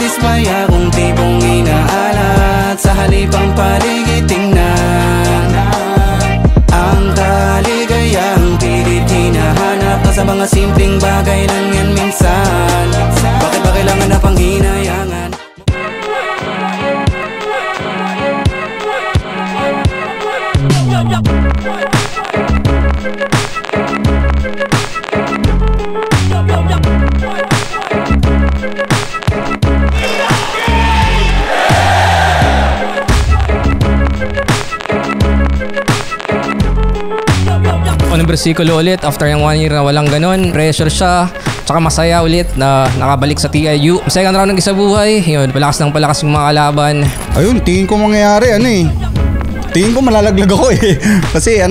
Dismaya kung tipong inaalat sa halipang paligid tingnan ang kaligayang pilit hinahanap sa mga simpleng bagay lang yan minsan. Bakit ba kailangan na pang hinayangan? Unang bersikulo ulit after yung 1 year na walang ganun, pressure siya, tsaka masaya ulit na nakabalik sa TIU. Second round ng isa buhay, yun, palakas ng palakas yung mga kalaban. Ayun, tingin ko mangyayari, tingin ko malalaglag ako kasi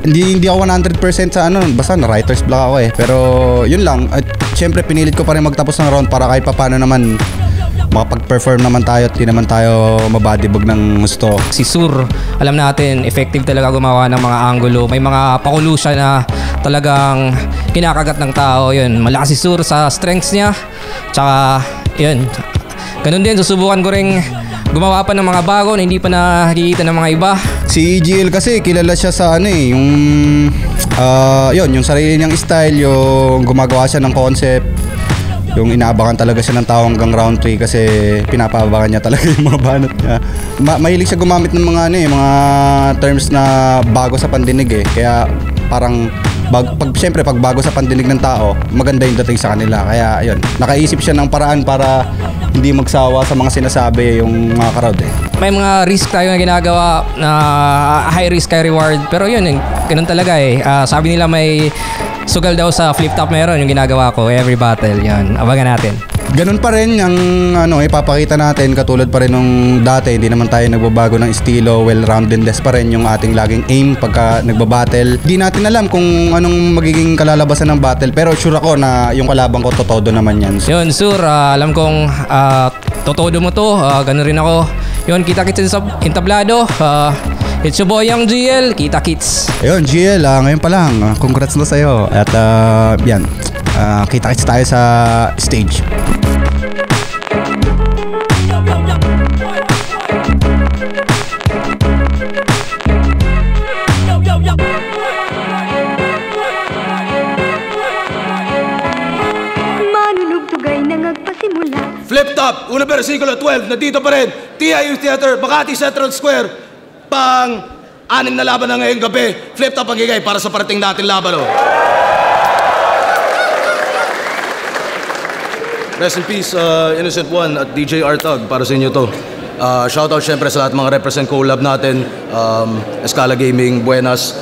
hindi ako 100% sa basta na writer's block ako pero yun lang, at syempre pinilit ko pa rin magtapos ng round para kahit paano naman makapag-perform naman tayo at di naman tayo mabadibog ng gusto. Si Sur, alam natin, effective talaga gumawa ng mga angulo. May mga pakulo siya na talagang kinakagat ng tao. Yun, malakas si Sur sa strengths niya. Tsaka, yun. Ganun din, susubukan ko rin gumawa pa ng mga bago na hindi pa nakikita ng mga iba. Si EGL kasi kilala siya sa yung sarili niyang style, yung gumagawa siya ng concept. Yung inaabangan talaga siya ng tao hanggang round 3 kasi pinapaabangan niya talaga yung mga banat niya. Mahilig siya gumamit ng mga mga terms na bago sa pandinig Kaya parang siyempre pag bago sa pandinig ng tao, maganda yung dating sa kanila. Kaya ayun, nakaisip siya ng paraan para hindi magsawa sa mga sinasabi yung mga crowd May mga risk tayo na ginagawa na high risk high reward. Pero yun, ganun talaga sabi nila may sugal daw sa flip top, meron yung ginagawa ko every battle. Yan, abangan natin. Ganun pa rin yung ipapakita natin, katulad pa rin nung dati. Hindi naman tayo nagbabago ng estilo, well-roundedness pa rin yung ating laging aim pagka nagbabattle. Di natin alam kung anong magiging kalalabasan ng battle, pero sure ako na yung kalaban ko totodo naman yan. Yun, Sur, alam kong totodo mo to, ganun rin ako. Yun, kita-kits sa entablado. It's your boy Young GL, kita-kits. Ayun, GL, ngayon pa lang, congrats na sa'yo. At yan, kita-kits tayo sa stage. Flip Top, unang bersikulo 12, nandito pa rin, TIU Theater, Makati Central Square, pang-anim na laban na ngayong gabi. Flip Top ang higay para sa parating natin laban. Rest in peace, Innocent One at DJ Artag, para sa inyo to. Shoutout syempre sa lahat mga represent collab natin, Escala Gaming, Buenas,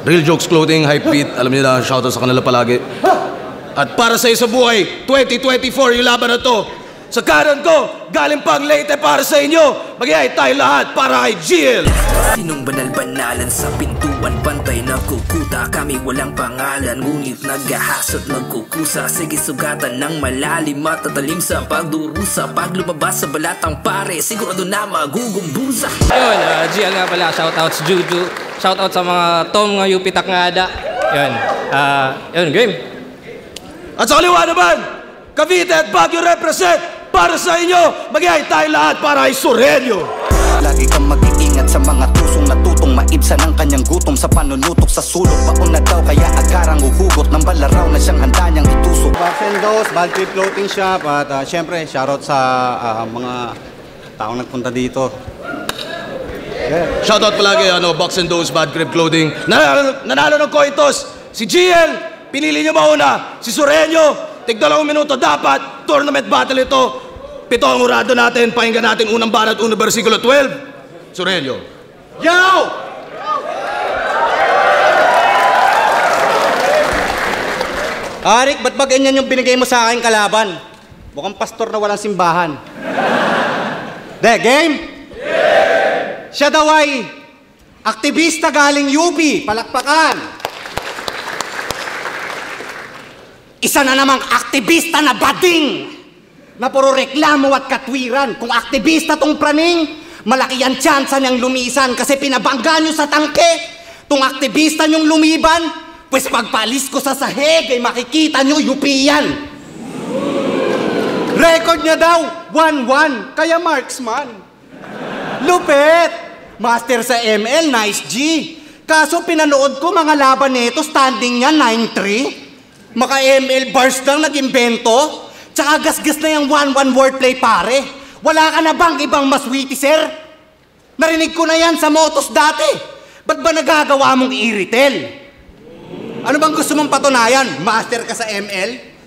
Real Jokes Clothing, Hypebeat, alam niyo na, shoutout sa kanila palagi. At para sa isa buhay, 2024 yung laban na to. Sa kanan ko, galing pang Leyte para sa inyo. Magyay tayo lahat para kay GL. Sinong banal-banalan sa pintuan, pantay nagkukuta. Kami walang pangalan, ngunit naghahasot, nagkukusa. Sige sugatan ng malalim, matatalim sa pagdurusa. Pag lumabas sa balatang pare, sigurado na magugumbusa. Ayun, GL nga pala, shoutouts Juju. Shoutout sa mga Tom nga Yupitak nga ada. Yun, game. At sa kaliwa naman, Cavite at Baguio represent para sa inyo. Magyay tayo lahat para kay Surelio. Lagi kang mag-iingat sa mga tusong natutong maibsan ang kanyang gutom sa panunutok sa sulok. Paon na daw kaya agarang uhugot ng balaraw na siyang handa niyang itusok. Box and Dose, Bad Trip Clothing Shop at syempre shoutout sa mga taong nagpunta dito. Shoutout palagi, Box and Dose, Bad Trip Clothing. Nanalo ng coin toss, si GL. Pinili niyo mauna, si Sureño, tig 2 minuto dapat, tournament battle ito. 7 ang urado natin, pakinggan natin unang banat, unang bersikulo 12. Sureño. Yo! Arik, ba't ba ganyan yung binigay mo sa akin kalaban? Mukhang pastor na walang simbahan. Game? Yeah! Siya daw ay aktivista galing UP, palakpakan. Isa na namang aktivista na bading na puro reklamo at katwiran. Kung aktivista tong praning, malaki ang tsansa niyang lumisan kasi pinabangga niyo sa tangke. Tung aktivista niyong lumiban, pues pagpalis ko sa sahig ay makikita niyo yupian. Record niya daw, 1-1, kaya marksman. Lupet! Master sa ML, nice G. Kaso pinanood ko mga laban nito, standing niya 9-3. Maka ML bars lang nag-imbento. Tsaka gas-gas na yung 1-1 wordplay pare. Wala ka na bang ibang mas witty, sir? Narinig ko na yan sa motos dati. Ba't ba nagagawa mong i-retail? Ano bang gusto mong patunayan? Master ka sa ML?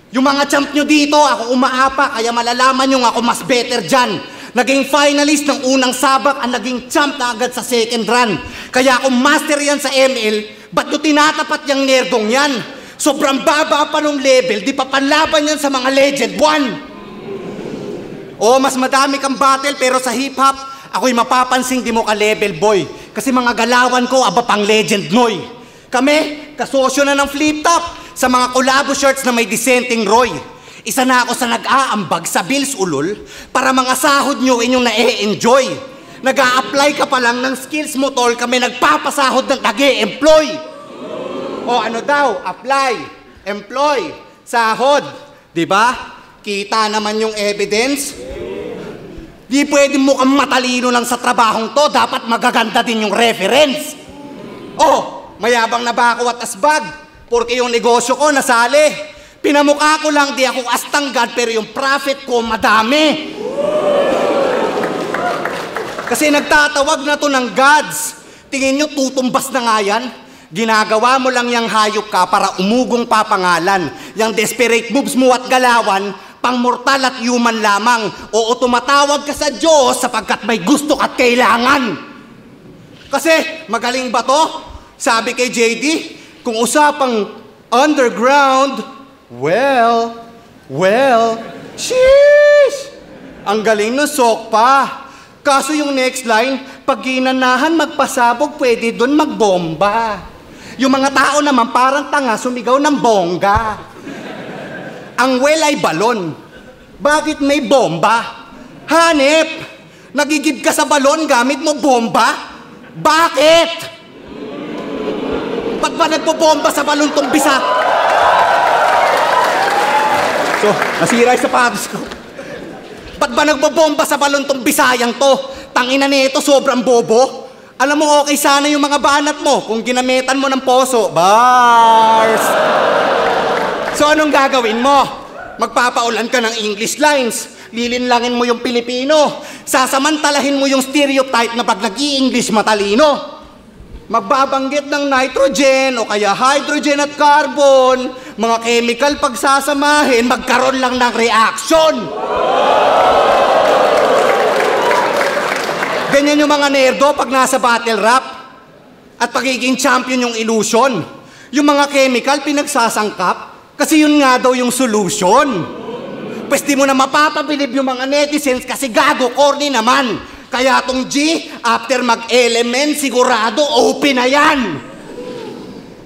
Yung mga champ nyo dito, ako umaapa, kaya malalaman nyo ako mas better dyan. Naging finalist ng unang sabak, ang naging champ na agad sa second run. Kaya kung master yan sa ML, ba't nyo tinatapat yung nerdong yan? Sobrang baba pa nung level, di pa panlaban yan sa mga Legend 1. O, mas madami kang battle, pero sa hip-hop, ako'y mapapansing di mo ka-level boy. Kasi mga galawan ko, aba pang Legend Noy. Kami, kasosyo na ng flip top sa mga collabo shirts na may dissenting Roy. Isa na ako sa nag-aambag sa Bills Ulol para mga sahod nyo inyong na-e-enjoy. Nag-a-apply ka pa lang ng skills mo, tol, kami nagpapasahod ng nag-e-employ. O ano daw? Apply, employ, sahod. Diba? Kita naman yung evidence. Di pwede mo kang matalino lang sa trabahong to, dapat magaganda din yung reference. Oh, mayabang na ba ako at asbag? Porque yung negosyo ko nasali. Pinamukha ko lang di ako astanggad pero yung profit ko madami. Kasi nagtatawag na to ng gods. Tingin nyo tutumbas na nga yan? Ginagawa mo lang yung hayop ka para umugong papangalan. Yung desperate moves mo at galawan, pang mortal at human lamang. Oo, tumatawag ka sa Diyos sapagkat may gusto at kailangan. Kasi magaling ba to? Sabi kay JD, kung usapang underground, well, sheesh! Ang galing nun, sok pa. Kaso yung next line, pag ginanahan magpasabog, pwede dun magbomba. Yung mga tao naman parang tanga, sumigaw ng bongga. Ang well ay balon. Bakit may bomba? Hanep! Nagigib ka sa balon gamit mo bomba? Bakit? Ba't ba nagpo-bomba sa balon tong bisa? So, nasira yung sapatos ko. Ba't ba nagpo-bomba sa balon tong bisayang to? Tangina nito, sobrang bobo. Alam mo, okay sana yung mga banat mo kung ginamitan mo ng poso. Bars! So, anong gagawin mo? Magpapaulan ka ng English lines. Lilinlangin mo yung Pilipino. Sasamantalahin mo yung stereotype na pag nag-i-English matalino. Magbabanggit ng nitrogen o kaya hydrogen at carbon, mga chemical pagsasamahin, magkaroon lang ng reaction. Ganyan yung mga nerdo pag nasa battle rap at pagiging champion yung illusion. Yung mga chemical pinagsasangkap kasi yun nga daw yung solution. Pwes di mo na mapapabilib yung mga netizens kasi gago, corny naman. Kaya tong G, after mag-element, sigurado open na yan.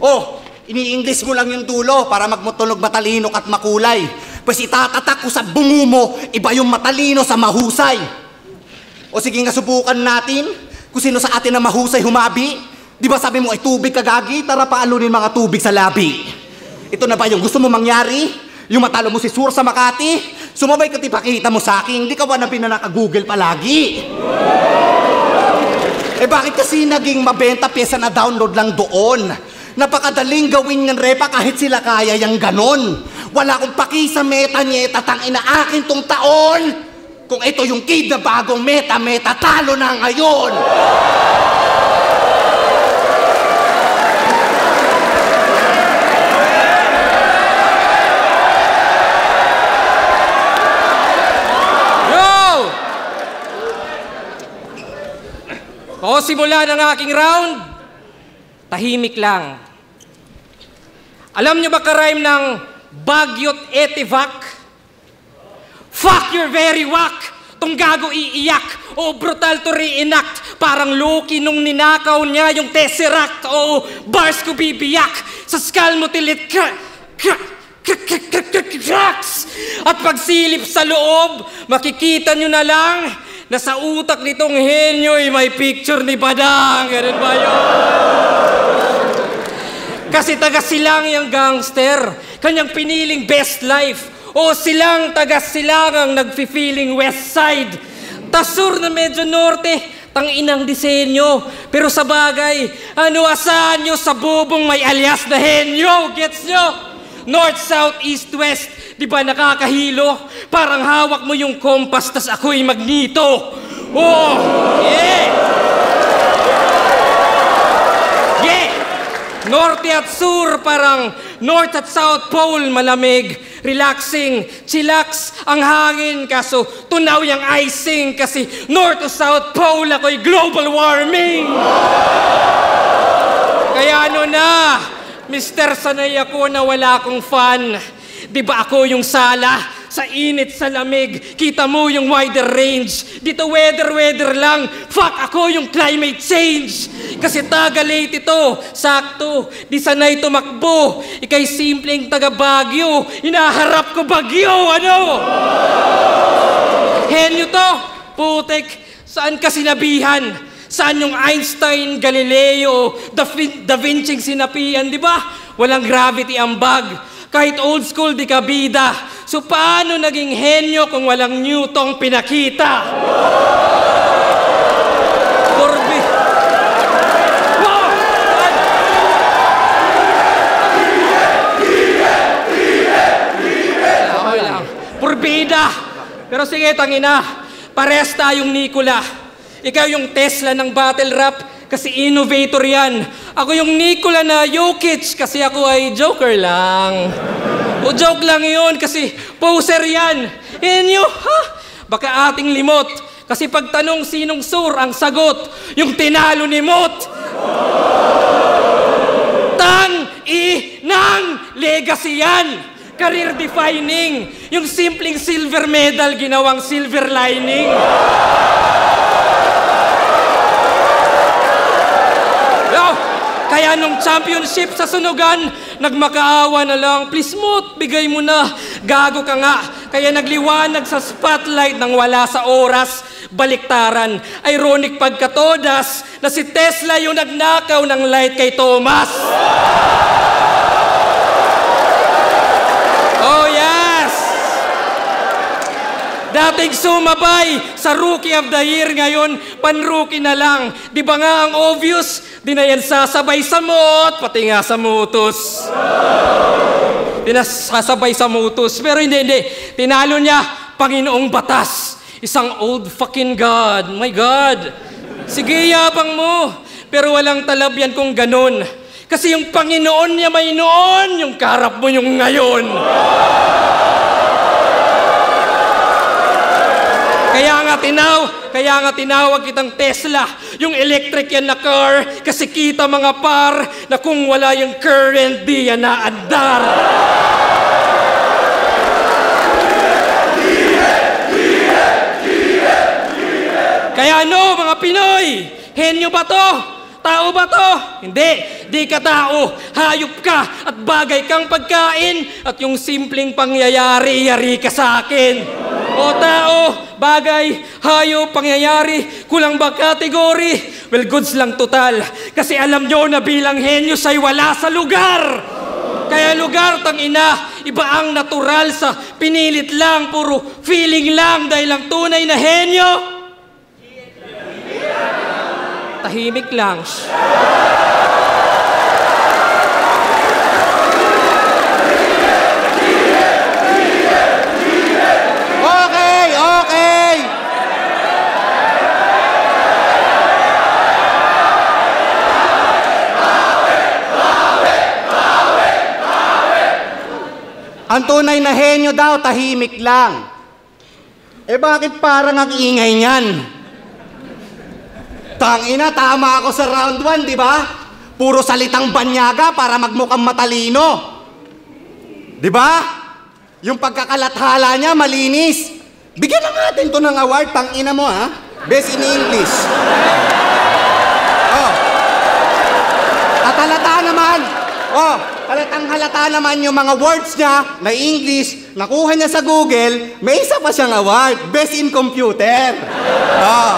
Oh, ini-English mo lang yung dulo para magmutunog matalino at makulay. Pues itatatak ko sa bungo mo, iba yung matalino sa mahusay. O sige nga, subukan natin kung sino sa atin na mahusay humabi. Di ba sabi mo ay tubig kagagi, tara paalunin mga tubig sa labi. Ito na ba yung gusto mo mangyari? Yung matalo mo si Sur sa Makati? Sumabay ka tipakita mo sa akin, hindi ka ba na pinanaka-Google palagi? Eh bakit kasi naging mabenta pyesa na download lang doon? Napakadaling gawin ng repa kahit sila kaya yung ganon. Wala akong paki sa meta-nyeta, tangina akin tong taon. Kung ito yung kid na bagong meta, talo na ngayon. O simula ng aking round, tahimik lang. Alam nyo ba ka-rhyme ng bagyot etivac? Fuck your very whack! Tong gago iiyak o brutal to reenact. Parang Loki nung ninakaw niya yung Tesseract. O bars ko bibiyak sa skull mo tilit At pagsilip sa loob, makikita nyo na lang na sa utak nitong henyo'y may picture ni Badang. Ganun ba yun? Kasi taga-silang yung gangster, kanyang piniling best life. O silang taga-silangang nagfi-feeling west side. Tasur na medyo norte, tang-inang disenyo. Pero sa bagay, ano asahan nyo sa bubong may alias na henyo? Gets nyo? North, south, east, west. Di ba nakakahilo? Parang hawak mo yung kompas, tas ako'y magnito. Oh, yeah! Yeah! Norte at sur, parang North at South Pole, malamig, relaxing, chillax ang hangin. Kaso tunaw yung icing kasi North to South Pole ako'y global warming. Kaya ano na, Mr. Sanay ako na wala akong fan. Di ba ako yung sala? Sa init, sa lamig, kita mo yung wider range. Dito weather lang. Fuck, ako yung climate change. Kasi taga late ito, sakto. Di sanay tumakbo. Ika'y simpleng taga Baguio. Hinaharap ko Baguio, ano? Henyo to, putek. Saan ka sinabihan? Saan yung Einstein, Galileo, Da Vinci sinapian, di ba? Walang gravity ang bag. Kahit old school, di ka bida. So paano naging henyo kung walang Newton pinakita? Corby. Wow! Okay lang. Purbida. Pero sige, tangina. Pares tayong Nikola. Ikaw yung Tesla ng battle rap kasi innovator yan. Ako yung Nikola na Jokic kasi ako ay joker lang. O joke lang yun kasi poser yan. Henyo, ha? Baka ating limot. Kasi pagtanong sinong sur ang sagot, yung tinalo ni Mot. Tang-i-nang legacy yan. Career defining. Yung simpleng silver medal ginawang silver lining. Kaya nung championship sa sunugan, nagmakaawa na lang, please Mot, bigay mo na, gago ka nga. Kaya nagliwanag sa spotlight nang wala sa oras, baliktaran. Ironic pagkatodas na si Tesla yung nagnakaw ng light kay Thomas. Oh yes! Dating sumabay sa Rookie of the Year, ngayon pan-rookie na lang. Di ba nga ang obvious? Di na yan sasabay sa Mot, pati nga sa Mutus. Di na sasabay sa Mutus. Pero hindi. Tinalo niya, Panginoong Batas. Isang old fucking God. My God. Sige, yabang mo. Pero walang talab yan kung ganun. Kasi yung Panginoon niya may noon, yung karap mo yung ngayon. Kaya nga tinawag kitang Tesla, yung electric yan na car, kasi kita mga par na kung wala yung current, di yan naandar. Kaya ano, mga Pinoy, henyo ba to? Tao ba to? Hindi, di ka tao, hayop ka at bagay kang pagkain at yung simpleng pangyayari-yari ka sa akin. O tao, bagay, hayop, pangyayari, kulang ba kategory? Well, goods lang total. Kasi alam nyo na bilang henyo siya'y wala sa lugar. Kaya lugar, tangina, iba ang natural sa pinilit lang, puro feeling lang dahil ang tunay na henyo. Tahimik lang. Okay. Ang tunay na henyo daw, tahimik lang. Eh bakit parang ang ingay niyan? Tangina, tama ako sa round 1, di ba? Puro salitang banyaga para magmukhang matalino. Di ba? Yung pagkakalathala niya, malinis. Bigyan na natin to ng award, tangina mo ha? Best in English. Oh. Katalata naman. Oh. Halatang halata naman yung mga words niya na English, nakuha niya sa Google, may isa pa siyang award, Best in Computer. Oh.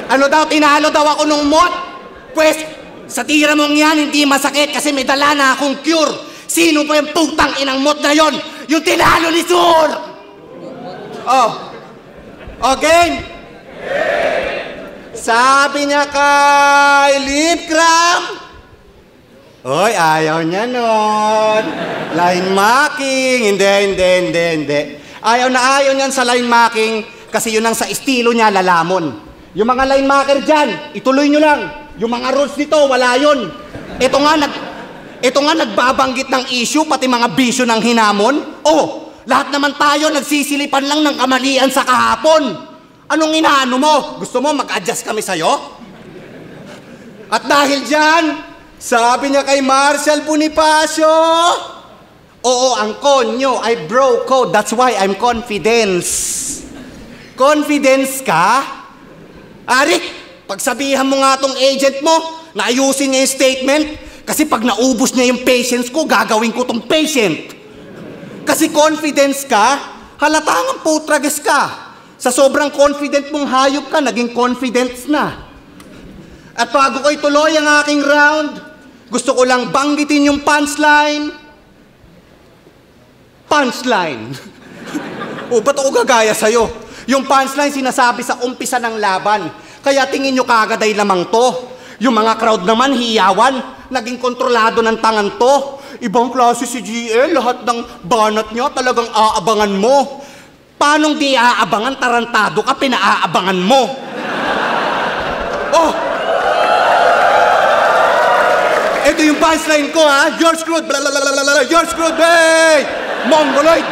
Ano daw, tinalo daw ako nung MOT? Pwes, sa tira mong yan, hindi masakit kasi may dala na akong cure. Sino pa yung putang inang MOT na yon? Yung tinalo ni Sur! Oh. Okay? Sabi niya kay Lipgram, oy, ayaw niya nun. Line marking. Hindi. Ayaw niyan sa line marking kasi yun ang sa estilo niya lalamon. Yung mga line marker dyan, ituloy nyo lang. Yung mga rules nito, wala yun. Ito nga nagbabanggit ng issue, pati mga bisyo ng hinamon. Oh, lahat naman tayo nagsisilipan lang ng kamalian sa kahapon. Anong inaano mo? Gusto mo mag-adjust kami sa'yo? At dahil dyan, sabi niya kay Marshall Bonifacio, oo, ang konyo ay bro code. That's why I'm confidence. Confidence ka? Arik, pagsabihan mo nga tong agent mo na ayusin niya yung statement kasi pag naubos niya yung patience ko, gagawin ko tong patient. Kasi confidence ka, halatangang putrages ka. Sa sobrang confident mong hayop ka, naging confidence na. At bago ko ituloy ang aking round, gusto ko lang banggitin yung punchline. Punchline. O, ba't ako gagaya sa'yo? Yung punchline sinasabi sa umpisa ng laban. Kaya tingin nyo kagad ay lamang to. Yung mga crowd naman, hiyawan. Naging kontrolado ng tangan to. Ibang klase si GL, lahat ng banat niya talagang aabangan mo. Paanong di aabangan, tarantado ka, pinaaabangan mo? Oh! Ito yung punchline ko, ha? You're screwed, blablabla, you're screwed, hey! Mongoloid!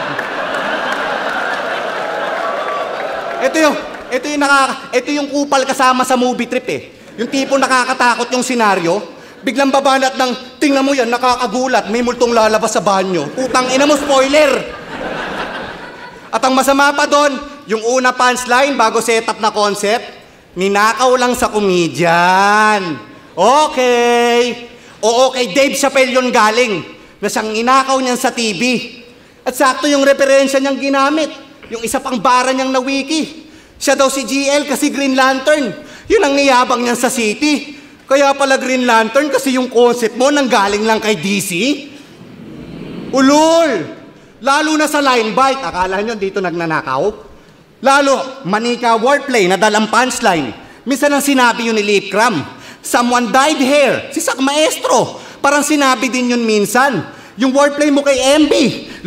Ito yung kupal kasama sa movie trip, eh. Yung tipo nakakatakot yung senaryo, biglang babanat ng, tingnan mo yan, nakakagulat, may multong lalabas sa banyo. Putang ina mo, spoiler! At ang masama pa doon, yung una punchline bago setup na concept, ninakaw lang sa comedian. Okay. Oo, kay Dave Chappelle yun galing, na siyang inakaw niyan sa TV. At sakto yung referensya niyang ginamit, yung isa pang bara niyang na wiki. Siya daw si GL kasi Green Lantern. Yun ang niyabang niyan sa city. Kaya pala Green Lantern kasi yung concept mo nanggaling lang kay DC. Ulol! Lalo na sa line bite, akala nyo dito nagnanakaw? Lalo, manika wordplay na dalang punchline. Minsan ang sinabi yun ni Lipgram, someone dyed here, si Sak Maestro. Parang sinabi din yun minsan. Yung wordplay mo kay MB,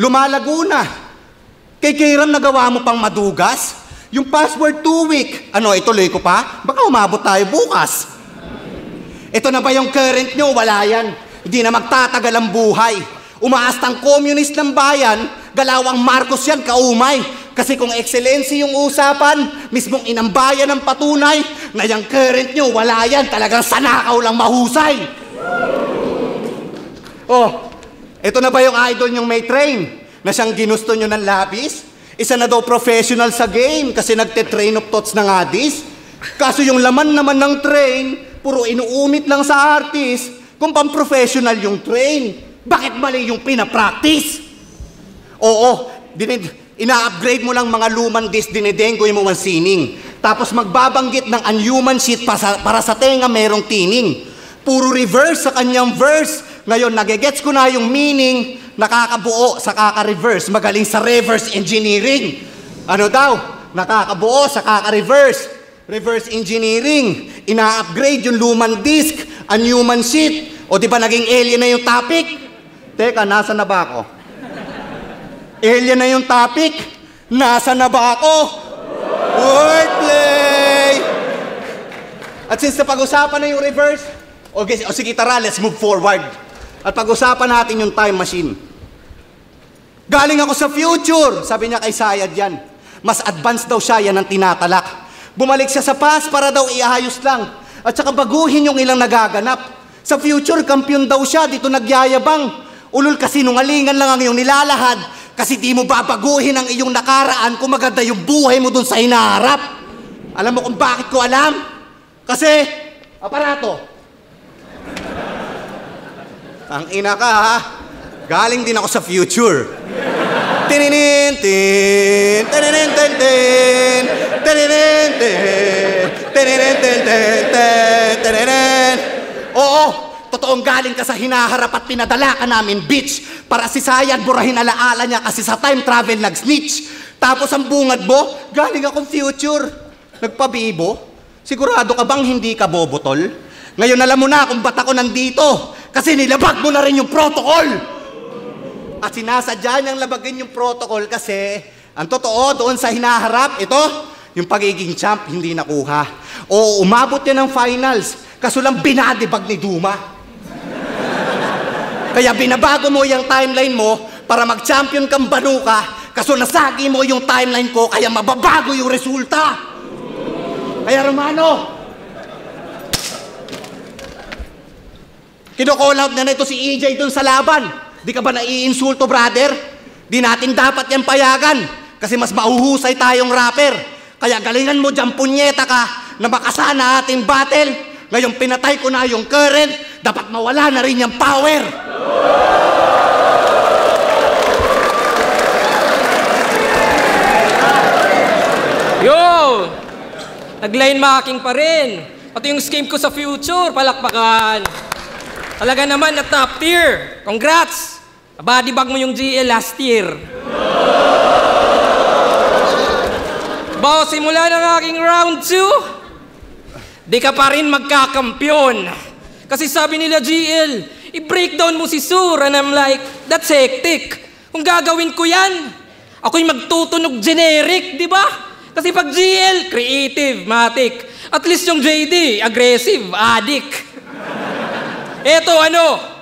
lumalago na. Kay Kiram nagawa mo pang madugas. Yung password 2 week, ano, ituloy ko pa? Baka umabot tayo bukas. Ito na ba yung current nyo? Wala yan. Hindi na magtatagal ang buhay. Umaastang communist ng bayan, galawang Marcos yan, kaumay. Kasi kung excellency yung usapan, mismong inambayan ng patunay, na yung current nyo, wala yan, talagang sanakaw lang mahusay. Oh, ito na ba yung idol nyong may train, na siyang ginusto nyo ng labis? Isa na daw professional sa game, kasi nagte-train of thoughts ng adis. Kaso yung laman naman ng train, puro inuumit lang sa artist, kung pang-professional yung train. Bakit mali yung pinapractice? Oo, ina-upgrade mo lang mga lumang disc, dinedenggoy mo ang sining. Tapos magbabanggit ng unhuman shit para sa tenga merong tining. Puro reverse sa kanyang verse. Ngayon, nagigets ko na yung meaning, nakakabuo sa kaka-reverse, magaling sa reverse engineering. Ano daw? Nakakabuo sa kaka-reverse. Reverse engineering. Ina-upgrade yung lumang disc, unhuman shit. O di ba naging alien na yung topic? Teka, nasa na ba ako? Alien na yung topic? Nasa na ba ako? Wordplay! At since napag-usapan na yung reverse, okay, o sige tara, let's move forward. At pag-usapan natin yung time machine. Galing ako sa future, sabi niya kay Sayad yan. Mas advanced daw siya, yan ang tinatalak. Bumalik siya sa past para daw iayos lang. At saka baguhin yung ilang nagaganap. Sa future, kampiyon daw siya, dito nagyayabang. Ulul kasi nungalingan lang ang iyong nilalahad kasi di mo babaguhin ang iyong nakaraan kung maganda yung buhay mo dun sa hinaharap. Alam mo kung bakit ko alam? Kasi, aparato. Ang ina ka, ha? Galing din ako sa future. Tininintin, tininintin, tininintin, tininintin. Oo, totoong galing ka sa hinaharap at pinadala ka namin, bitch. Para si Sayad burahin alaala niya kasi sa time travel nag-snitch. Tapos ang bungad mo, galing akong future. Nagpabibo? Sigurado ka bang hindi ka bobotol? Ngayon alam mo na kung ba't ako nandito. Kasi nilabag mo na rin yung protocol. At sinasadya niyang labagin yung protocol kasi ang totoo doon sa hinaharap, ito, yung pagiging champ hindi nakuha. O umabot yan ng finals, kaso lang binadibag ni Duma. Kaya binabago mo yung timeline mo para mag-champion kang Banuka, kaso nasagi mo yung timeline ko kaya mababago yung resulta. Kaya Romano, kino-call out na ito si EJ dun sa laban. Di ka ba naiinsulto, brother? Di natin dapat yan payagan kasi mas mauhusay tayong rapper. Kaya galingan mo dyan, punyeta ka, na makasana ating battle. Ngayon pinatay ko na yung current, dapat mawala na rin yung power. Yo! Nag-line marking pa rin. Pati yung scheme ko sa future, palakpakan. Talaga naman na top tier. Congrats! Body bag mo yung GL last year. Bawa simula ng aking round 2, di ka pa rin magkakampyon. Kasi sabi nila GL, i-breakdown mo si Sur. And I'm like, that's hectic. Kung gagawin ko yan, ako'y magtutunog generic, di ba? Kasi pag GL, creative, matic. At least yung JD, aggressive, addict. Eto ano?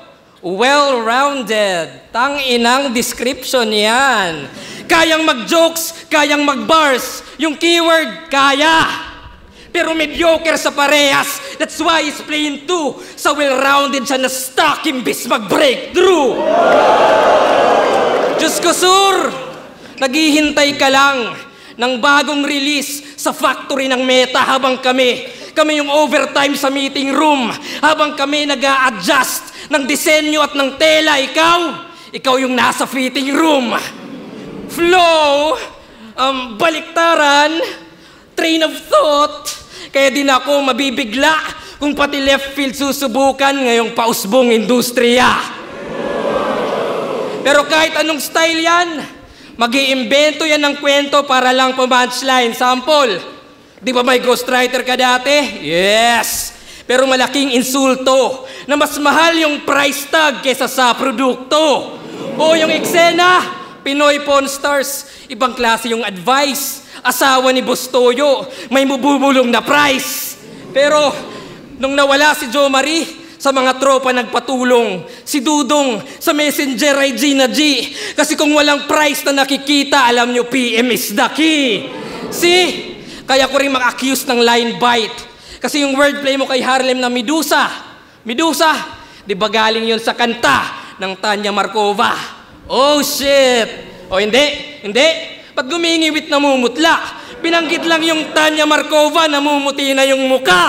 Well-rounded. Tang-inang description yan. Kayang mag-jokes, kayang mag-bars. Yung keyword, kaya. Pero mediocre sa parehas. That's why he's playing 2. Sa well-rounded siya na stuck imbis mag-breakthrough. Diyos ko, Sur, naghihintay ka lang ng bagong release sa factory ng Meta habang kami yung overtime sa meeting room. Habang kami nag-a-adjust ng disenyo at ng tela, ikaw yung nasa fitting room. Flow, baliktaran, train of thought, kaya din ako mabibigla kung pati left field susubukan ngayong pausbong industriya. Pero kahit anong style yan, mag-iimbento yan ng kwento para lang pa-punchline. Sample, di ba may ghostwriter ka dati? Yes! Pero malaking insulto na mas mahal yung price tag kesa sa produkto. O yung eksena, Pinoy Pawn Stars, ibang klase yung advice. Asawa ni Boss Toyo, may mabubulong na price. Pero nung nawala si Jo Marie, sa mga tropa nagpatulong. Si Dudong sa Messenger ay G na G. Kasi kung walang price na nakikita, alam nyo, PM is the key. See? Kaya ko rin mag-accuse ng line bite. Kasi yung wordplay mo kay Harlem na Medusa. Medusa, di ba galing yun sa kanta ng Tanya Markova? Oh shit! O hindi, hindi. Ba't gumingiwit na mumutla? Pinanggit lang yung Tanya Markova, namumuti na yung muka.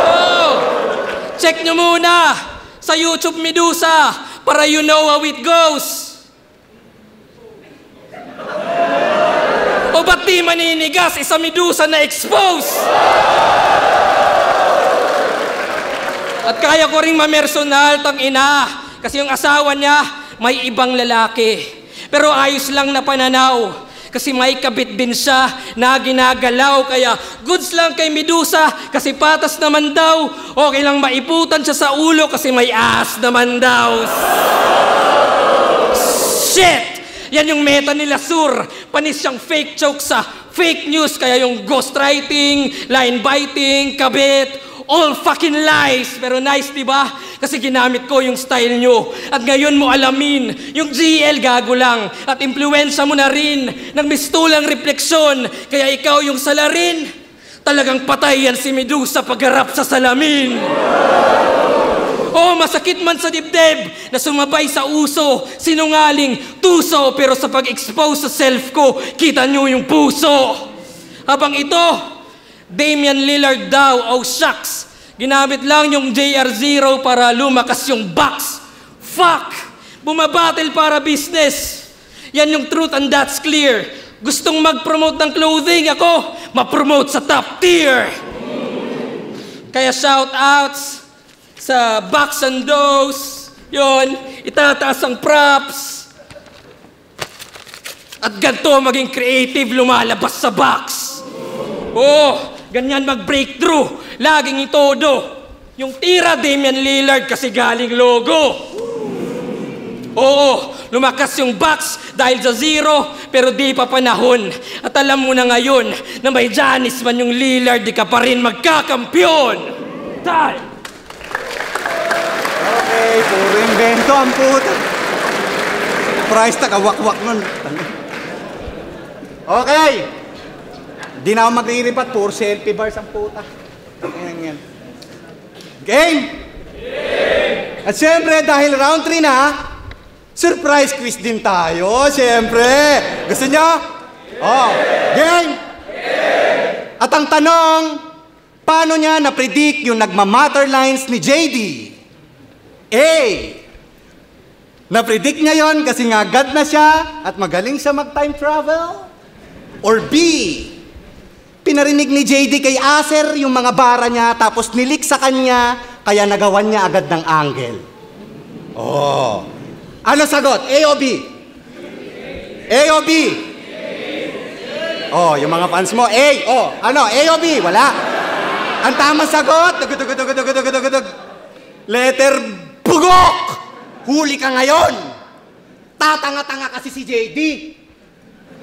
Oh! Check nyo muna sa YouTube Medusa para you know how it goes. O ba't di maninigas? Isa Medusa na expose. At kaya ko ring mamersonal, tang ina. Kasi yung asawa niya, may ibang lalaki. Pero ayos lang na pananaw. Kasi may kabit din siya na ginagalaw. Kaya goods lang kay Medusa kasi patas naman daw. Okay lang maiputan siya sa ulo kasi may ass naman daw. Shit! Yan yung meta nila, Sur. Panis siyang fake joke sa fake news. Kaya yung ghostwriting, line biting, kabit, all fucking lies. Pero nice, di ba? Kasi ginamit ko yung style nyo. At ngayon mo alamin, yung GL gago lang. At impluensya mo na rin ng mistulang refleksyon. Kaya ikaw yung salarin. Talagang patay yan si Medusa pagharap sa salamin. Oh, masakit man sa dibdib na sumabay sa uso, sinungaling, tuso, pero sa pag-expose sa self ko, kita nyo yung puso. Habang ito, Damian Lillard daw, oh shucks, Ginamit lang yung JR0 para lumakas yung box. Fuck! Bumabattle para business. Yan yung truth and that's clear. Gustong mag-promote ng clothing, ako ma-promote sa top tier. Kaya shoutouts sa Box and Dose. Yun, itataas ang props. At ganito maging creative lumalabas sa box. Oh, ganyan mag-breakthrough. Laging itodo. Yung tira Damian Lillard kasi galing logo. Oo, lumakas yung box dahil sa zero, pero di pa panahon. At alam mo na ngayon na may Giannis man yung Lillard, di ka pa rin magkakampyon. Time! Okay, puro invento ang puta. Price tag, awak-wak nun. Okay. Di na ako maglilipat, puro selfie bars ang puta. Yan. Game! At siyempre, dahil round 3 na, surprise quiz din tayo, siyempre. Gusto nyo? Oh, game! At ang tanong, paano niya na-predict yung nagmamatter lines ni JD? A. Na-predict niya yon kasi nga God na siya at magaling siya mag-time travel? Or B. Pinarinig ni JD kay Acer yung mga bara niya tapos nilik sa kanya kaya nagawan niya agad ng angle? Oh. Ano sagot? A o B? A o B? Oh, yung mga fans mo, A. Oh, ano? A o B? Wala. Ang tamang sagot, letter bugok! Huli ka ngayon! Tatanga-tanga kasi si JD.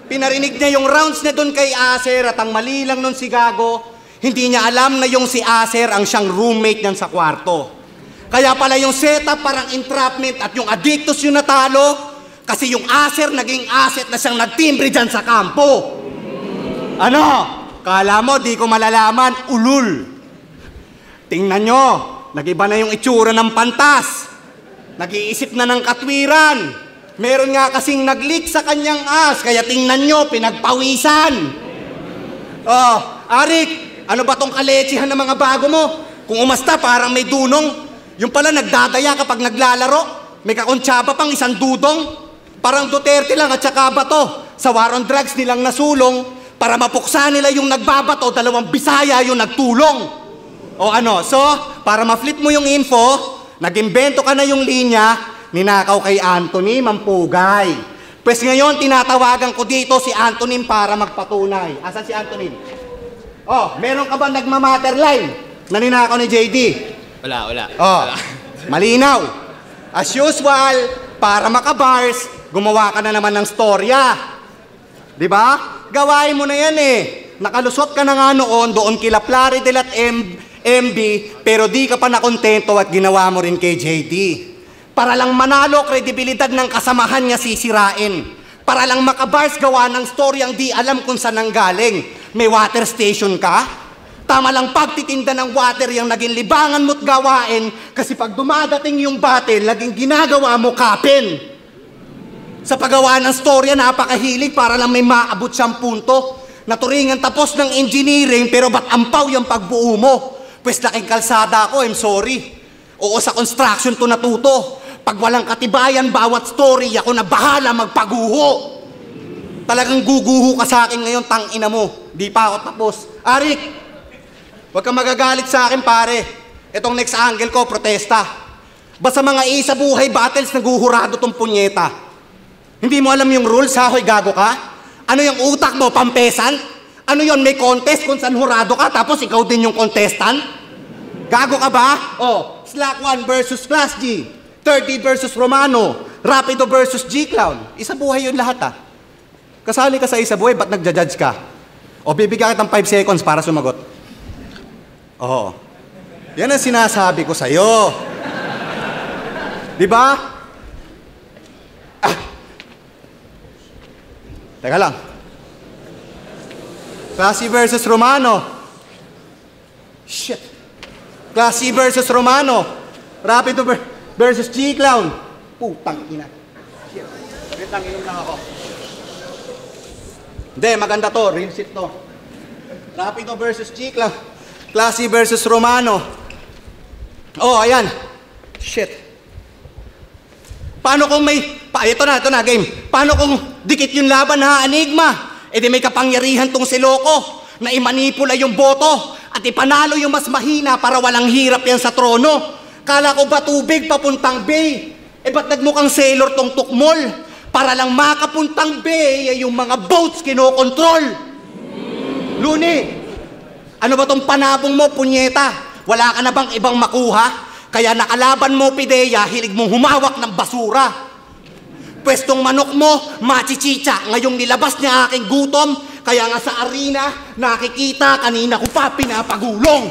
Pinarinig niya yung rounds na doon kay Acer at ang mali lang nun si Gago, hindi niya alam na yung si Acer ang siyang roommate niyan sa kwarto. Kaya pala yung setup parang entrapment at yung Addictus yung natalo kasi yung Acer naging asset na siyang nagtimbre dyan sa kampo. Ano? Kala mo di ko malalaman, ulul. Tingnan nyo, nag-iba na yung itsura ng pantas. Nag-iisip na ng katwiran. Meron nga kasing nag-leak sa kanyang as, kaya tingnan nyo, pinagpawisan. Oh, Arik, ano ba tong kaletsihan ng mga bago mo? Kung umasta, parang may dunong. Yung pala nagdadaya kapag naglalaro. May kakontsaba pang isang dudong. Parang Duterte lang at saka bato. Sa war on drugs nilang nasulong. Para mapuksa nila yung nagbabato, 2 Bisaya yung nagtulong. O ano, so, para ma-flip mo yung info, nag-imbento ka na yung linya, ninakaw kay Anthony Mampugay. Pues ngayon, tinatawagan ko dito si Anthony para magpatunay. Asan si Anthony? Oh, meron ka ba nagmamatter line na ninakaw ni JD? Wala. Oh, malinaw. As usual, para makabars, gumawa ka na naman ng storya. Diba? Gawain mo na yan eh. Nakalusot ka na nga noon, doon kila Plaridel at MB, pero di ka pa nakontento at ginawa mo rin kay JD. Para lang manalo, kredibilidad ng kasamahan niya sisirain. Para lang makabars gawa ng storyang di alam kung saan nanggaling. May water station ka? Tama lang pagtitinda ng water yung naging libangan mo't gawain kasi pag dumadating yung battle, laging ginagawa mo kapin. Sa paggawa ng storya, napakahilig para lang may maabot siyang punto. Naturingan tapos ng engineering pero ba't ampaw yung pagbuo mo? Pues laking kalsada ako, I'm sorry. Oo, sa construction to natuto. Pag walang katibayan, bawat story, ako na bahala magpaguho. Talagang guguho ka sa akin ngayon, tangina mo. Di pa ako tapos. Arik, huwag kang magagalit sa akin, pare. Itong next angle ko, protesta. Basta mga isa buhay battles, naguhurado tong punyeta. Hindi mo alam yung rules, ha? Hoy, gago ka? Ano yung utak mo, pampesan? Ano yon, may contest kung saan hurado ka, tapos ikaw din yung contestant? Gago ka ba? Oh, Slack 1 versus Class G. 30 versus Romano. Rapido versus G-Clown. Isa buhay yun lahat, ha? Kasali ka sa isa buhay, ba't nagja-judge ka? O bibigyan kitang 5 seconds para sumagot. Oo. Yan ang sinasabi ko sa'yo. Diba? Ah. Teka lang. Classy versus Romano. Shit. Classy versus Romano. Rapido versus G-Clown. Putang ina. Shit. Wait lang, inom lang ako. Hindi, maganda to. Real shit to. Rapido versus G-Clown. Classy versus Romano. Oh, ayan. Shit. Paano kung ito na, game. Paano kung dikit yung laban ha, Enigma? E di may kapangyarihan tong si Loco na imanipula yung boto at ipanalo yung mas mahina para walang hirap yan sa trono. Kala ko ba tubig papuntang bay? Eh ba't nagmukhang sailor tong tukmol? Para lang makapuntang bay ay yung mga boats kinokontrol. Luni, ano ba tong panabong mo, punyeta? Wala ka na bang ibang makuha? Kaya nakalaban mo, Pidea, hilig mong humawak ng basura. Pwestong manok mo, machichicha. Ngayong nilabas niya aking gutom, kaya nga sa arena, nakikita kanina ko pa pinapagulong.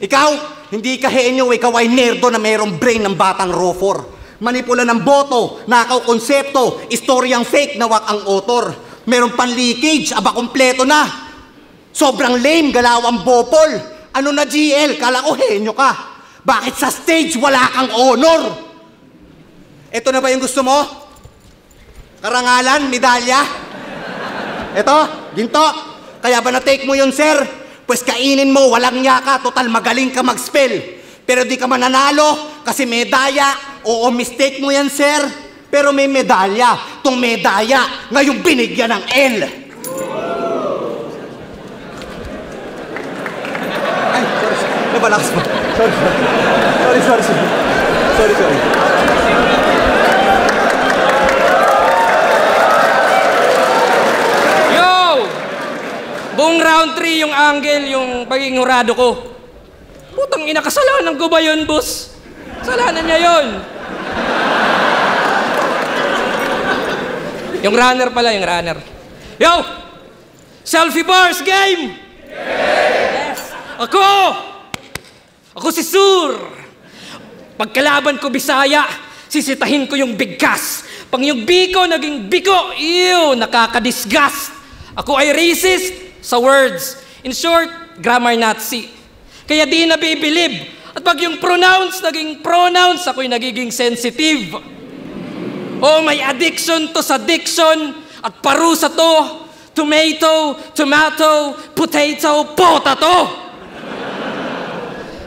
Ikaw, hindi ka henyo, ikaw ay nerdo na mayroong brain ng batang rofor. Manipula ng boto, nakaw konsepto, istoryang fake na wak ang author. Meron pan leakage, aba kompleto na. Sobrang lame, galawang bopol. Ano na GL, kala ko henyo ka. Bakit sa stage wala kang honor? Ito na ba yung gusto mo? Karangalan, medalya? Ito, ginto. Kaya ba na-take mo yun, sir? Pues kainin mo, walang yaka, total magaling ka mag-spell. Pero di ka mananalo kasi medalya. Oo, mistake mo yan, sir. Pero may medalya. Tong medalya, ngayong binigyan ng L. Ay, sorry. Nabalakas pa. Sorry. Yo! Buong round 3 yung angle, yung pagiging hurado ko. Putang ina, kasalanan ko ba yun, boss? Kasalanan niya yun. Yung runner pala, yung runner. Yo! Selfie bars game! Yes! Ako si Sur! Pagkalaban ko Bisaya, sisitahin ko yung bigkas. Pag yung biko naging biko, ew, nakakadisgust. Ako ay racist sa words. In short, grammar Nazi. Kaya di nabibilib. At pag yung pronounce naging pronouns, ako'y nagiging sensitive. Oh, may addiction to sa diction at parusa to. Tomato, potato, potato.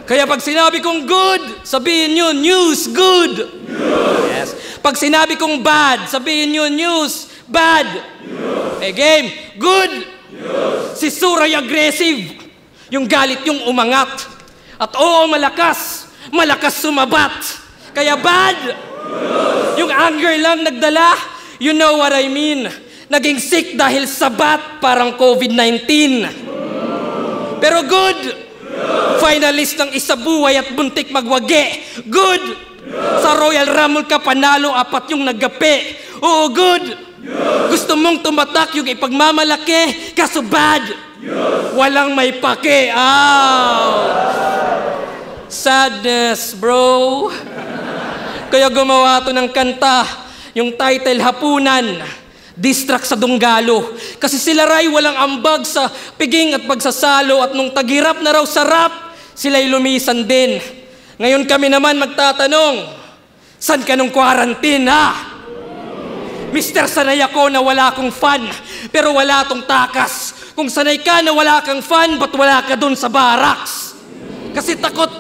Kaya pag sinabi kong good, sabihin nyo, news, good. Yes. Pag sinabi kong bad, sabihin nyo, news, bad. News. Game, good. News. Si Suray aggressive. Yung galit yung umangat. At oo, malakas sumabat. Kaya bad. News. Yung anger lang nagdala, you know what I mean. Naging sick dahil sa bat, parang COVID-19. Pero good. Finalist ng isabuhay at buntik magwagi. Good! Sa Royal Rumble ka panalo, 4 yung naggape. Oo, good! Gusto mong tumatak yung ipagmamalaki, kaso bad! Walang may pake. Sadness, bro. Kaya gumawa to ng kanta, yung title Hapunan. Distract sa Dunggalo. Kasi sila ray walang ambag sa piging at pagsasalo at nung tagirap na raw sa rap, sila'y lumisan din. Ngayon kami naman magtatanong, saan ka nung quarantine, ha? Mister, sanay ako na wala akong fan, pero wala tong takas. Kung sanay ka na wala kang fan, ba't wala ka dun sa barracks? Kasi takot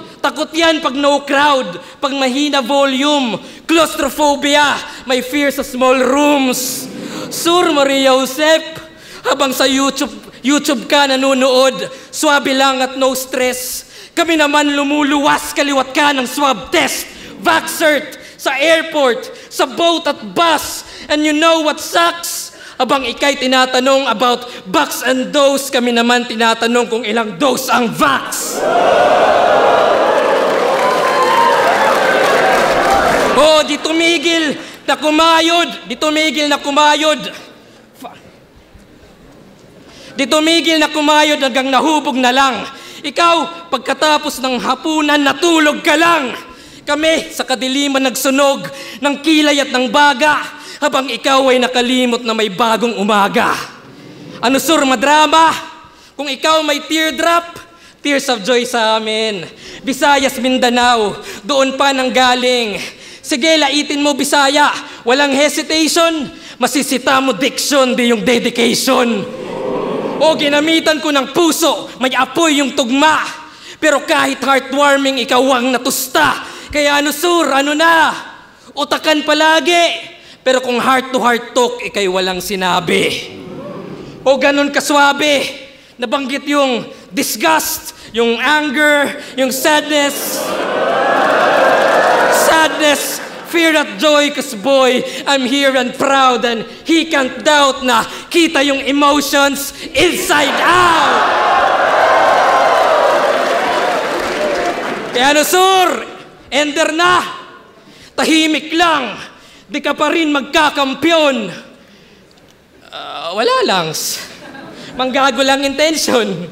yan pag no crowd, pag mahina volume, claustrophobia, may fear sa small rooms. Sur Maria Josep, habang sa YouTube ka nanonood, swabe lang at no stress. Kami naman lumuluwas, kaliwat ka ng swab test. Vaxcert, sa airport, sa boat at bus. And you know what sucks? Habang ikay tinatanong about bucks and dose, kami naman tinatanong kung ilang dose ang vax. Oh, di tumigil na kumayod. Di tumigil na kumayod hanggang nahubog na lang. Ikaw, pagkatapos ng hapunan, natulog ka lang. Kami, sa kadiliman nagsunog ng kilay at ng baga, habang ikaw ay nakalimot na may bagong umaga. Ano, Sur, madrama? Kung ikaw may teardrop, tears of joy sa amin. Visayas, Mindanao, doon pa nang galing. Sige, laitin mo Bisaya, walang hesitation, masisita mo diction, di yung dedication. O ginamitan ko ng puso, may apoy yung tugma. Pero kahit heartwarming, ikaw ang natusta. Kaya ano sur, ano na? Utakan palagi. Pero kung heart-to-heart talk, ikay walang sinabi. O ganun kaswabe, nabanggit yung disgust, yung anger, yung sadness, fear at joy, cause boy, I'm here and proud and he can't doubt na kita yung emotions inside out. Kaya ano sur, ender na, tahimik lang. Di ka pa rin magkakampyon. Wala lang. Manggago lang intention.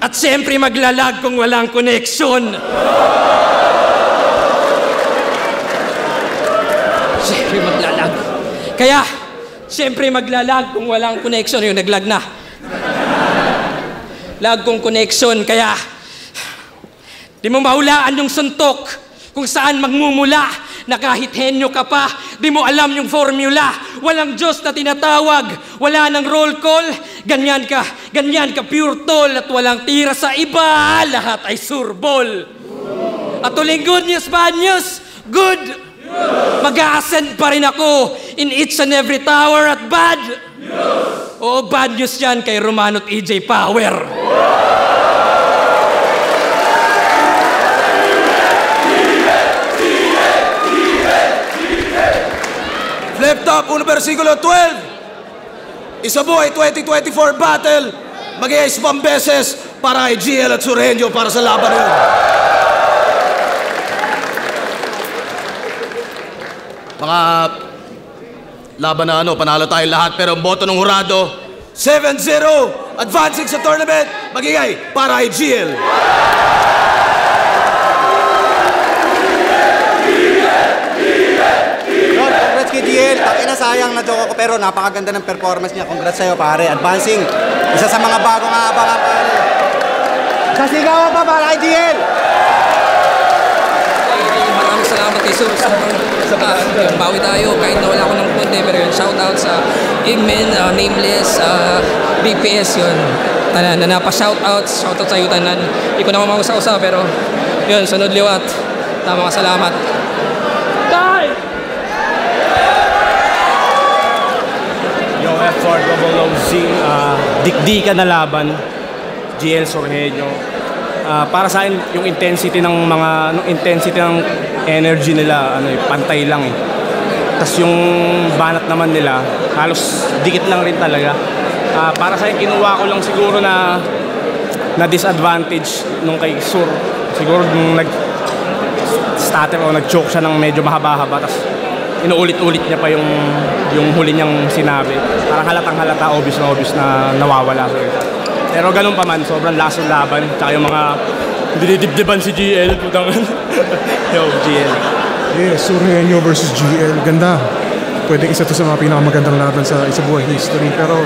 At siyempre maglalag kung walang connection. Siyempre maglalag. Kaya, siyempre maglalag kung walang connection. Yung naglag na. Lag kong connection. Kaya, di mo mahulaan yung suntok kung saan magmumula na kahit henyo ka pa, di mo alam yung formula. Walang Diyos na tinatawag, wala nang roll call. Ganyan ka pure tol at walang tira sa iba. Lahat ay surbol. At uling good news, bad news, good. Mag-a-ascend pa rin ako in each and every tower at bad. Oo, bad news yan kay Romano at EJ Power. Flip top, 1 versikulo 12. Isabuhay 2024 battle. Mag-i-ace pang beses para kay GL at Surhenyo para sa laban yun. Mga laban na panalo tayo lahat pero ang boto ng hurado, 7-0, advancing sa tournament, magigay para kay GL. Congrats kay GL. Takina sayang na joke ko pero napakaganda ng performance niya. Congrats sa'yo pare. Advancing. Isa sa mga bagong aabangan pare. Sasigawan pa para kay GL. Maraming salamat kay Sur. Bawi tayo kahit na wala ko ng punte. Pero yun, shoutout sa Igmen, Nameless, BPS yun. Na napa-shoutout sa iyo tanan. Hindi ko naman mausa-usa pero yun, sunod liwat. Tama ka, salamat. Yung effort of OC, dikdikan na laban, GL Surhenyo. Para sa akin, yung intensity ng energy nila, pantay lang eh. Tapos yung banat naman nila, halos dikit lang rin talaga. Para sa akin, kinuha ko lang siguro na disadvantage nung kay Sur. Siguro nung nag-stutter o nag-choke siya ng medyo mahaba-haba. Tapos inuulit-ulit niya pa yung huli niyang sinabi. Parang halatang-halata, obvious na nawawala. Pero ganun pa man, sobrang lakas ng laban. Tsaka yung mga dinidibdiban si GL. Yo, GL. Yeah, Surhenyo versus GL. Ganda. Pwede isa to sa mga pinakamagandang laban sa Isabuhay history. Pero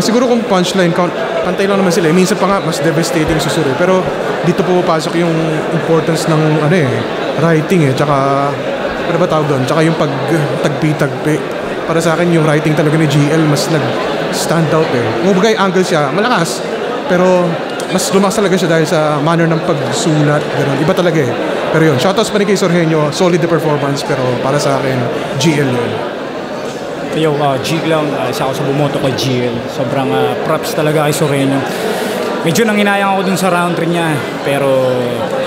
siguro kung punchline count, pantay lang naman sila. Minsan pa nga, mas devastating si Sur. Pero dito pumapasok yung importance ng writing Tsaka, ano ba tawag doon? Tsaka yung pagtagpi-tagpi. Para sa akin, yung writing talaga ni GL mas nag-stand out Kumbaga yung angle siya, malakas. Pero mas lumakas talaga siya dahil sa manner ng pagsulat. Ganun. Iba talaga Pero yun, shoutouts pa rin kay Surhenyo. Solid the performance. Pero para sa akin, GL yun. Yo, G lang. Isa ako sa bumoto kay GL. Sobrang props talaga kay Surhenyo. Medyo nanginayang ako dun sa round 3 niya. Pero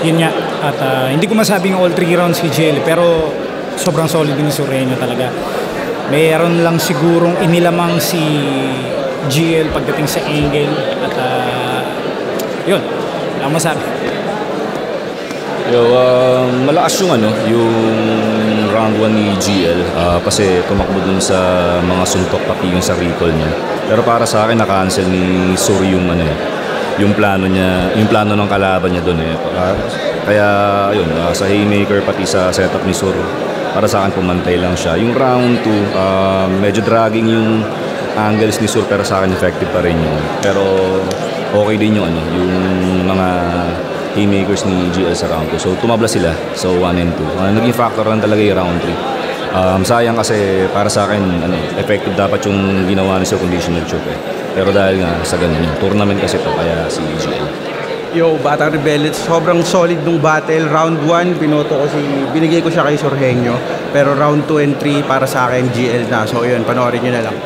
yun nga. At hindi ko masabing all 3 rounds kay GL. Pero sobrang solid din ni Surhenyo talaga. Mayroon lang sigurong inilamang si GL pagdating sa angle. At yun. Wala akong masabi. Malakas yung round 1 ni GL kasi tumakbo dun sa mga suntok pati yung sa recall niya. Pero para sa akin na-cancel ni Sur yung plano niya, yung plano ng kalaban niya dun kaya yun, sa haymaker pati sa setup ni Sur, para sa akin pumantay lang siya. Yung round 2, medyo dragging yung angles ni Sur pero sa akin effective pa rin yun. Pero okay din yung mga haymakers ni GL sa round 2. So tumabla sila. So 1 and 2. Naging factor lang talaga yung round 3. Sayang kasi para sa akin effective dapat yung ginawa ni Sur conditional choke Pero dahil nga sa ganun yung tournament kasi to, kaya si GL. Yo, Batang Rebellion, sobrang solid nung battle. Round 1, binigay ko siya kay Sorhenyo. Pero round 2 and 3 para sa akin, GL na. So yun, panoorin nyo na lang.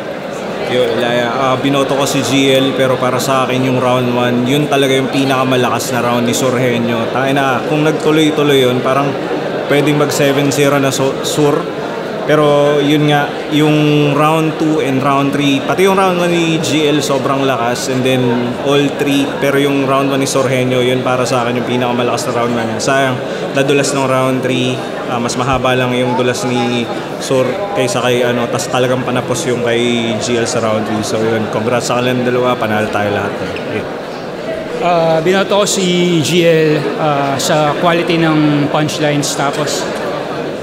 Yo, Elaya, binoto ko si GL pero para sa akin yung round 1, yun talaga yung pinakamalakas na round ni Sorhenyo. Tayo na, kung nagtuloy-tuloy yun, parang pwedeng mag 7-0 na Sur. Pero yun nga, yung round 2 and round 3, pati yung round 1 ni GL sobrang lakas, and then all 3, pero yung round 1 ni Sorhenyo, yun para sa akin yung pinakamalakas na round na niya. Sayang, nadulas ng round 3, mas mahaba lang yung dulas ni Sur kaysa kay tas talagang panapos yung kay GL sa round 3. So yun, congrats sa kanilang dalawa, panalo tayo lahat. Binoto ko si GL sa quality ng punchlines, tapos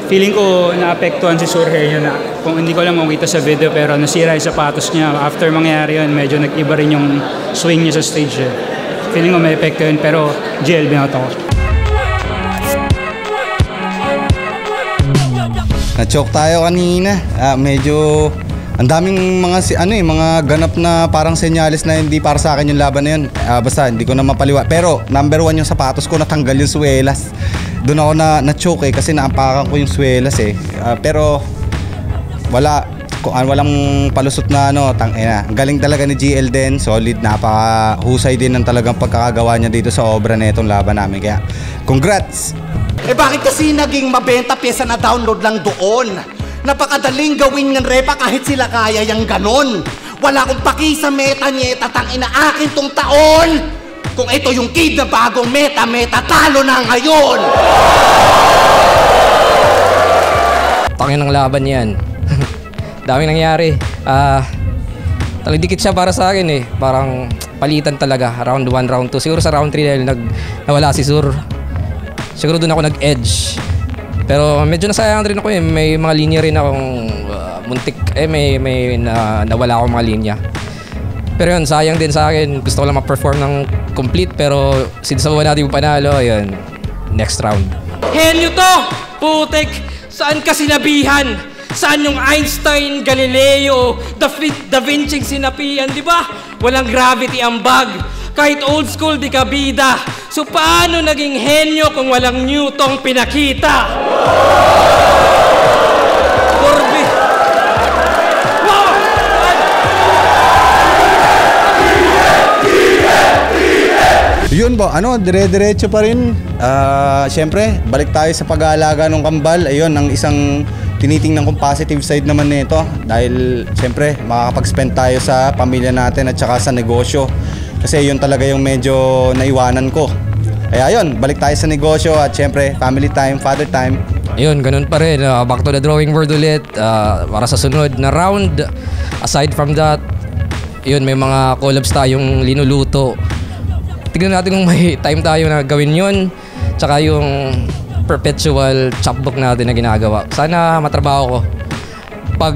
feeling ko naapektuhan si Sorhenyo na kung hindi ko lang makita sa video pero nasira yung sapatos niya. After mangyari yun, medyo nag-iba rin yung swing niya sa stage. Feeling ko may epekto yun, pero GL binoto ko. Na-choke tayo kanina. Medyo ang daming mga ganap na parang senyales na hindi para sa akin yung laban na yun. Basta hindi ko na mapaliwa. Pero number 1 yung sapatos ko, natanggal yung swelas. Doon ako na-choke kasi naampakan ko yung swelas eh. Pero walang palusot na tangina. Ang galing talaga ni GL din, solid, napakahusay din ng talagang pagkakagawa niya dito sa obra na itong laban namin. Kaya congrats! Bakit kasi naging mabenta pyesa na download lang doon? Napakadaling gawin ng repa kahit sila kaya yung ganon. Wala akong paki sa meta-nyeta, tangina akin tong taon! Kung ito yung kid na bagong meta, talo na ngayon! Tangin ng laban yan. Daming nangyari. Talagang dikit siya para sa akin eh. Parang palitan talaga. Round 1, round 2. Siguro sa round 3 dahil nawala si Sur. Siguro doon ako nag-edge. Pero medyo nasayang rin ako eh. May mga linya rin akong muntik. May nawala akong mga linya. Pero yun, sayang din sa akin. Gusto ko lang ma-perform ng complete, pero since nakuha natin yung panalo, yun, next round. Henyo to! Putek! Saan ka sinabihan? Saan yung Einstein, Galileo, Da Vinci sinapian, di ba? Walang gravity ang bag. Kahit old school, di ka bida. So paano naging henyo kung walang Newton pinakita? Yun po, dire-diretso pa rin. Siyempre, balik tayo sa pag-aalaga ng kambal. Ayun, ang isang tinitingnan kong positive side naman nito. Dahil, siyempre, makakapag-spend tayo sa pamilya natin at saka sa negosyo. Kasi yun talaga yung medyo naiwanan ko. Kaya yun, balik tayo sa negosyo at siyempre, family time, father time. Ayun, ganun pa rin. Back to the drawing board ulit. Para sa sunod na round. Aside from that, yun, may mga collabs tayong linuluto. Tignan natin kung may time tayo na gawin yun. Tsaka yung perpetual chapbook natin na ginagawa. Sana matrabaho ko. Pag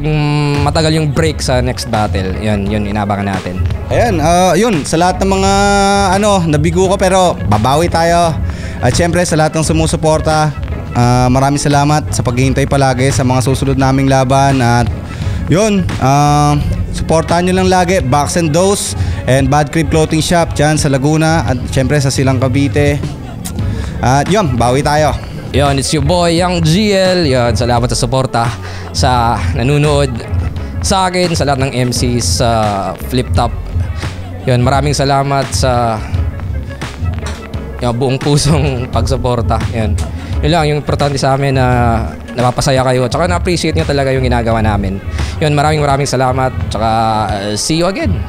matagal yung break sa next battle, yun inabangan natin. Ayan, yun, sa lahat ng mga nabigo ko pero babawi tayo. At syempre sa lahat ng sumusuporta, maraming salamat sa paghihintay palagi sa mga susunod naming laban. At yun, supportahan nyo lang lagi Box and Dose and Bad Creep Clothing Shop dyan sa Laguna at syempre sa Silang Cavite. At yun, bawi tayo. Yun, it's your boy, Young GL. Yun, salamat sa suporta sa nanunood sa akin, sa lahat ng MCs sa Flip Top. Yun, maraming salamat sa buong pusong pagsuporta. Yun lang yung importante sa amin na napapasaya kayo at saka na-appreciate nyo talaga yung ginagawa namin. Yun, maraming salamat. Tsaka see you again.